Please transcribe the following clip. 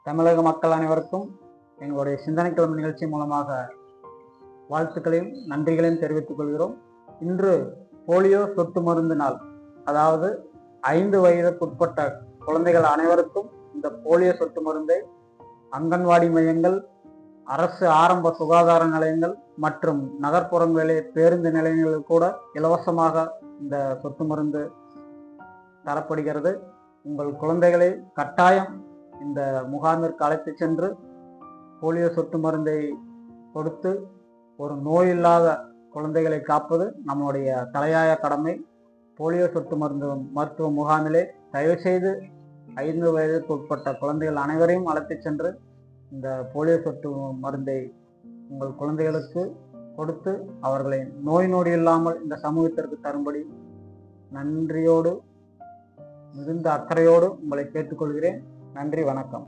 தமிழக மக்கள் அனைவருக்கும் எங்களுடைய சிந்தனை கிழமை நிகழ்ச்சி மூலமாக வாழ்த்துக்களையும் நன்றிகளையும் தெரிவித்துக் கொள்கிறோம். இன்று போலியோ சொட்டு மருந்து நாள். அதாவது 5 வயதுக்குட்பட்ட குழந்தைகள் அனைவருக்கும் இந்த போலியோ சொட்டு மருந்தை அங்கன்வாடி மையங்கள், அரசு ஆரம்ப சுகாதார நிலையங்கள் மற்றும் நகர்ப்புறங்களிலே பேருந்து நிலையங்களில் கூட இலவசமாக இந்த சொட்டு மருந்து தரப்படுகிறது. உங்கள் குழந்தைகளை கட்டாயம் இந்த முகாமிற்கு அழைத்து சென்று போலியோ சொட்டு மருந்தை கொடுத்து ஒரு நோய் இல்லாத குழந்தைகளை காப்பது நம்முடைய தலையாய கடமை. போலியோ சொட்டு மருந்து மருத்துவ முகாமிலே தயவுசெய்து 5 வயதுக்கு உட்பட்ட குழந்தைகள் அனைவரையும் அழைத்து சென்று இந்த போலியோ சொட்டு மருந்தை உங்கள் குழந்தைகளுக்கு கொடுத்து அவர்களை நோய் நொடி இல்லாமல் இந்த சமூகத்திற்கு தரும்படி நன்றியோடு மிகுந்த அக்கறையோடு உங்களை கேட்டுக்கொள்கிறேன். நன்றி, வணக்கம்.